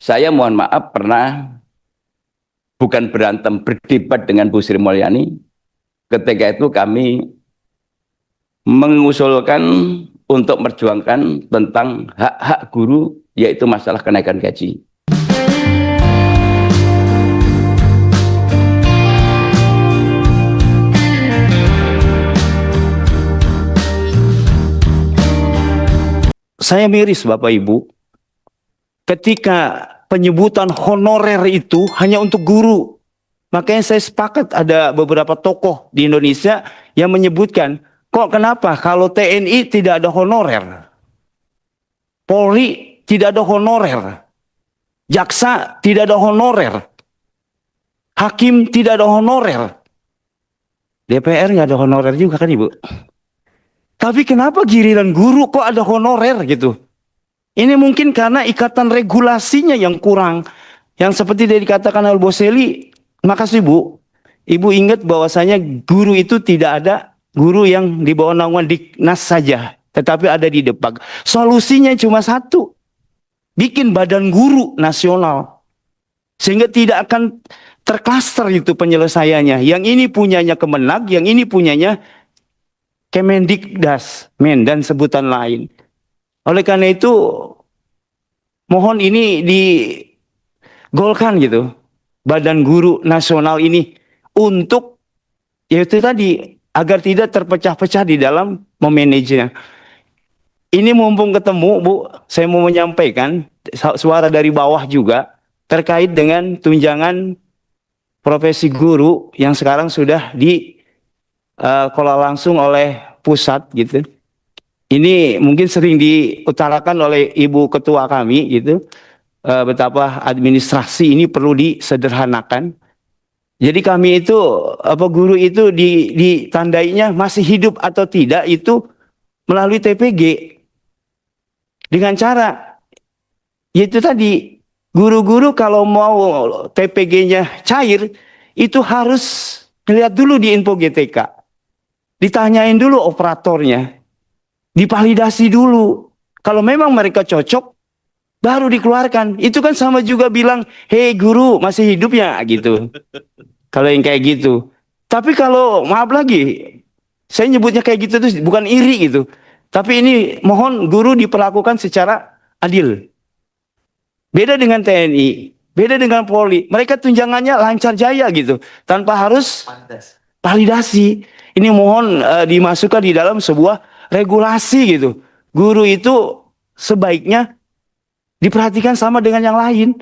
Saya mohon maaf pernah bukan berantem, berdebat dengan Bu Sri Mulyani. Ketika itu kami mengusulkan untuk memperjuangkan tentang hak-hak guru, yaitu masalah kenaikan gaji. Saya miris Bapak Ibu, ketika penyebutan honorer itu hanya untuk guru. Makanya saya sepakat ada beberapa tokoh di Indonesia yang menyebutkan, kok kenapa kalau TNI tidak ada honorer? Polri tidak ada honorer. Jaksa tidak ada honorer. Hakim tidak ada honorer. DPR nggak ada honorer juga kan Ibu? Tapi kenapa giliran guru kok ada honorer gitu? Ini mungkin karena ikatan regulasinya yang kurang. Yang seperti tadi dikatakan oleh Boselli, makasih Bu. Ibu ingat bahwasanya guru itu tidak ada guru yang di bawah naungan Diknas saja. Tetapi ada di Depag. Solusinya cuma satu. Bikin badan guru nasional. Sehingga tidak akan terklaster itu penyelesaiannya. Yang ini punyanya Kemenag, yang ini punyanya Kemendikdas, dan sebutan lain. Oleh karena itu, mohon ini digolkan gitu. Badan guru nasional ini untuk, yaitu tadi, agar tidak terpecah-pecah di dalam memanajenya. Ini mumpung ketemu, Bu, saya mau menyampaikan suara dari bawah juga terkait dengan tunjangan profesi guru yang sekarang sudah dikelola langsung oleh pusat gitu. Ini mungkin sering diutarakan oleh Ibu Ketua kami gitu, betapa administrasi ini perlu disederhanakan. Jadi kami itu, guru itu ditandainya masih hidup atau tidak itu melalui TPG. Dengan cara, yaitu tadi, guru-guru kalau mau TPG-nya cair, itu harus lihat dulu di info GTK. Ditanyain dulu operatornya. Divalidasi dulu. Kalau memang mereka cocok, baru dikeluarkan. Itu kan sama juga bilang, hei guru masih hidup ya gitu. Kalau yang kayak gitu. Tapi kalau maaf lagi, saya nyebutnya kayak gitu tuh bukan iri gitu. Tapi ini mohon guru diperlakukan secara adil. Beda dengan TNI, beda dengan Polri. Mereka tunjangannya lancar jaya gitu. Tanpa harus validasi. Ini mohon dimasukkan di dalam sebuah regulasi gitu. Guru itu sebaiknya diperhatikan sama dengan yang lain.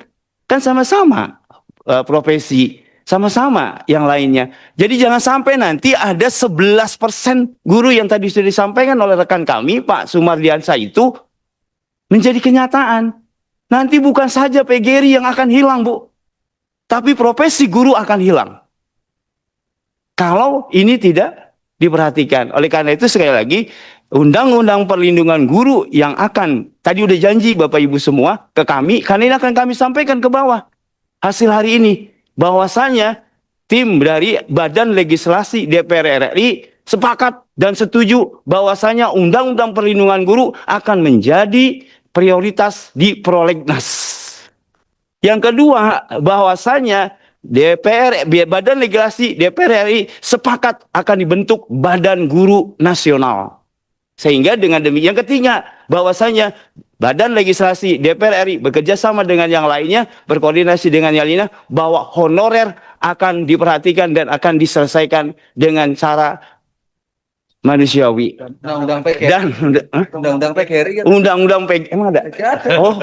Kan sama-sama profesi, sama-sama yang lainnya. Jadi jangan sampai nanti ada 11% guru yang tadi sudah disampaikan oleh rekan kami, Pak Sumardiansa itu menjadi kenyataan. Nanti bukan saja PGRI yang akan hilang, Bu. Tapi profesi guru akan hilang. Kalau ini tidak diperhatikan. Oleh karena itu sekali lagi, Undang-Undang Perlindungan Guru yang akan, tadi udah janji Bapak Ibu semua ke kami, karena ini akan kami sampaikan ke bawah. Hasil hari ini, bahwasanya tim dari Badan Legislasi DPR RI sepakat dan setuju bahwasanya Undang-Undang Perlindungan Guru akan menjadi prioritas di prolegnas. Yang kedua, bahwasanya Badan Legislasi DPR RI sepakat akan dibentuk Badan Guru Nasional. Sehingga dengan demikian, yang ketiga, bahwasanya Badan Legislasi DPR RI bekerja sama dengan yang lainnya, berkoordinasi dengan yang lainnya, bahwa honorer akan diperhatikan dan akan diselesaikan dengan cara manusiawi. Undang-undang PGRI. Dan Undang-undang PGRI kan? Undang-undang PGRI emang ada? Oh,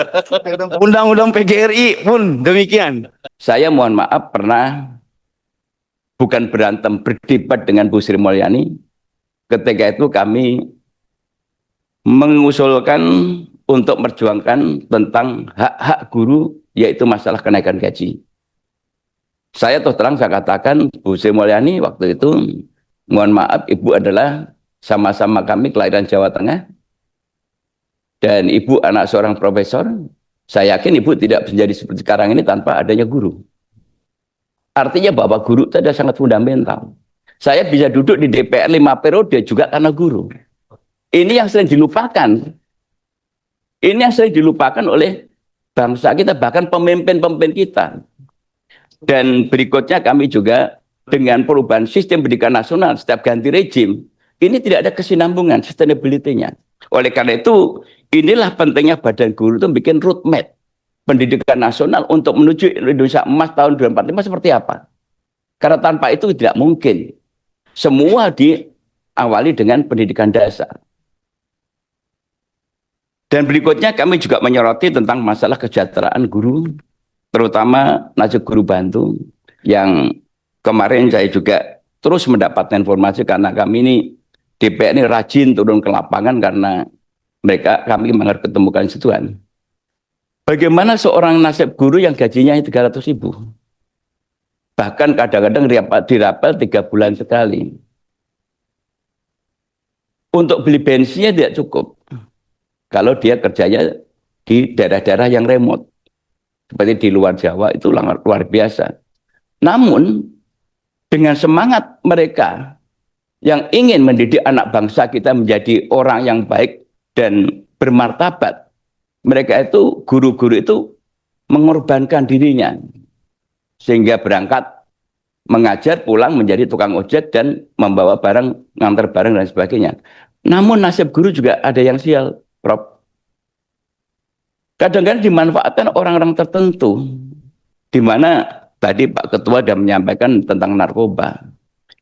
Undang-undang PGRI pun demikian. Saya mohon maaf pernah bukan berantem, berdebat dengan Bu Sri Mulyani. Ketika itu kami mengusulkan untuk memperjuangkan tentang hak-hak guru, yaitu masalah kenaikan gaji. Saya terus terang saya katakan, Bu Sri Mulyani waktu itu, mohon maaf, Ibu adalah sama-sama kami kelahiran Jawa Tengah, dan Ibu anak seorang profesor. Saya yakin Ibu tidak menjadi seperti sekarang ini tanpa adanya guru. Artinya bahwa guru itu ada sangat fundamental. Saya bisa duduk di DPR 5 periode juga karena guru. Ini yang sering dilupakan. Ini yang sering dilupakan oleh bangsa kita, bahkan pemimpin-pemimpin kita. Dan berikutnya kami juga dengan perubahan sistem pendidikan nasional, setiap ganti rejim, ini tidak ada kesinambungan, sustainability-nya. Oleh karena itu, inilah pentingnya Badan Guru itu bikin roadmap pendidikan nasional untuk menuju Indonesia Emas tahun 2045 seperti apa. Karena tanpa itu tidak mungkin. Semua diawali dengan pendidikan dasar. Dan berikutnya kami juga menyoroti tentang masalah kesejahteraan guru, terutama nasib guru bantu, yang kemarin saya juga terus mendapatkan informasi karena kami ini DPR ini rajin turun ke lapangan karena kami mengerti ketemukan konstituen. Bagaimana seorang nasib guru yang gajinya 300.000? Bahkan kadang-kadang dirapel 3 bulan sekali. Untuk beli bensinnya tidak cukup. Kalau dia kerjanya di daerah-daerah yang remote. Seperti di luar Jawa itu luar biasa. Namun, dengan semangat mereka yang ingin mendidik anak bangsa kita menjadi orang yang baik dan bermartabat, mereka itu, guru-guru itu mengorbankan dirinya. Sehingga berangkat mengajar, pulang menjadi tukang ojek dan membawa barang, ngantar barang dan sebagainya. Namun nasib guru juga ada yang sial, Prof. Kadang-kadang dimanfaatkan orang-orang tertentu, di mana tadi Pak Ketua sudah menyampaikan tentang narkoba.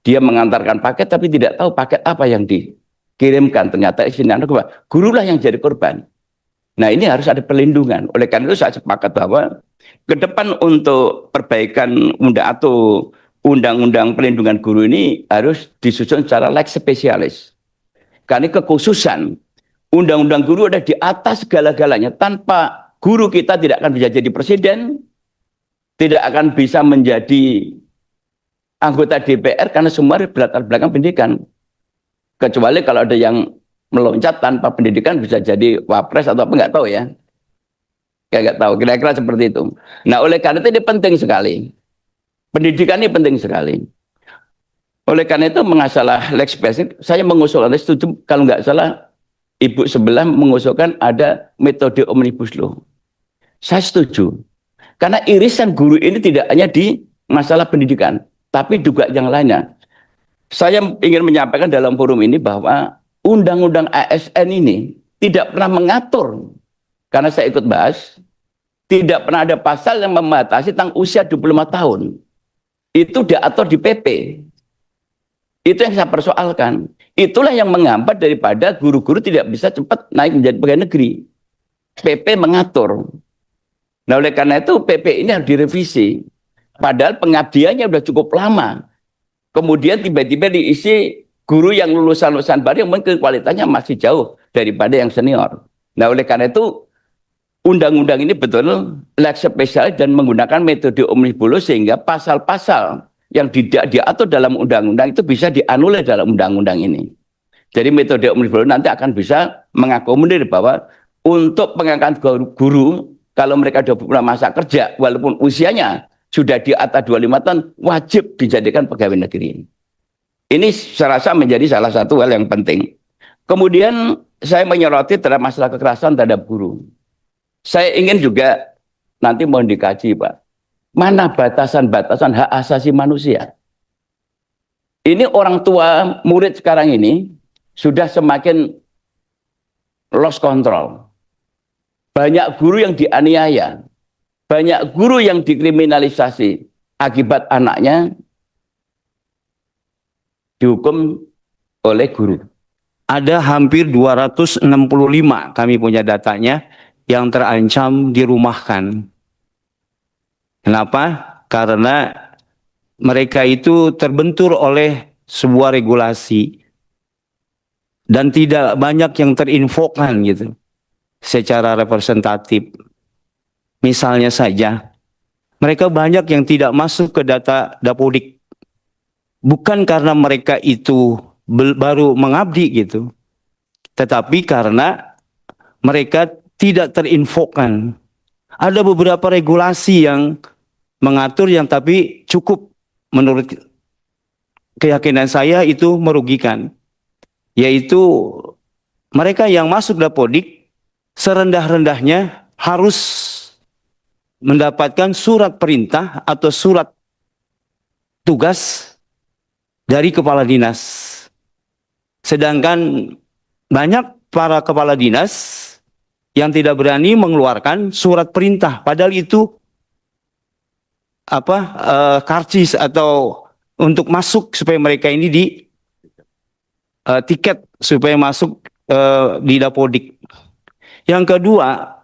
Dia mengantarkan paket tapi tidak tahu paket apa yang dikirimkan. Ternyata isinya narkoba. Gurulah yang jadi korban. Nah, ini harus ada perlindungan. Oleh karena itu saya sepakat bahwa ke depan untuk perbaikan undang-undang perlindungan guru ini harus disusun secara lex spesialis. Karena kekhususan undang-undang guru ada di atas segala-galanya. Tanpa guru kita tidak akan bisa jadi presiden, tidak akan bisa menjadi anggota DPR karena semua berlatar belakang pendidikan. Kecuali kalau ada yang meloncat tanpa pendidikan bisa jadi wapres atau apa, nggak tahu ya. Nggak tahu, kira-kira seperti itu. Nah, oleh karena itu ini penting sekali. Pendidikan ini penting sekali. Oleh karena itu mengasalah lex spesialis, saya mengusulkan, setuju kalau nggak salah Ibu sebelah mengusulkan ada metode omnibus law. Saya setuju. Karena irisan guru ini tidak hanya di masalah pendidikan, tapi juga yang lainnya. Saya ingin menyampaikan dalam forum ini bahwa undang-undang ASN ini tidak pernah mengatur, karena saya ikut bahas, tidak pernah ada pasal yang membatasi tentang usia 25 tahun. Itu diatur di PP. Itu yang saya persoalkan. Itulah yang menghambat daripada guru-guru tidak bisa cepat naik menjadi pegawai negeri. PP mengatur. Nah, oleh karena itu PP ini harus direvisi. Padahal pengabdiannya sudah cukup lama. Kemudian tiba-tiba diisi guru yang lulusan baru yang mungkin kualitasnya masih jauh daripada yang senior. Nah, oleh karena itu undang-undang ini betul lex spesialis dan menggunakan metode omnibus law sehingga pasal-pasal yang tidak diatur dalam undang-undang itu bisa dianulir dalam undang-undang ini. Jadi metode omnibus law nanti akan bisa mengakomodir bahwa untuk pengangkatan guru kalau mereka sudah punya masa kerja walaupun usianya sudah di atas 25 tahun wajib dijadikan pegawai negeri. Ini saya rasa menjadi salah satu hal yang penting. Kemudian saya menyoroti terhadap masalah kekerasan terhadap guru. Saya ingin juga nanti mohon dikaji, Pak. Mana batasan-batasan hak asasi manusia? Ini orang tua murid sekarang ini sudah semakin lost control. Banyak guru yang dianiaya, banyak guru yang dikriminalisasi akibat anaknya dihukum oleh guru. Ada hampir 265 kami punya datanya yang terancam dirumahkan. Kenapa? Karena mereka itu terbentur oleh sebuah regulasi dan tidak banyak yang terinfokan gitu secara representatif. Misalnya saja, mereka banyak yang tidak masuk ke data Dapodik. Bukan karena mereka itu baru mengabdi gitu, tetapi karena mereka tidak terinfokan. Ada beberapa regulasi yang mengatur yang tapi cukup menurut keyakinan saya itu merugikan. Yaitu mereka yang masuk Dapodik serendah-rendahnya harus mendapatkan surat perintah atau surat tugas dari kepala dinas. Sedangkan banyak para kepala dinas yang tidak berani mengeluarkan surat perintah, padahal itu karcis atau untuk masuk supaya mereka ini di tiket supaya masuk di Dapodik. Yang kedua,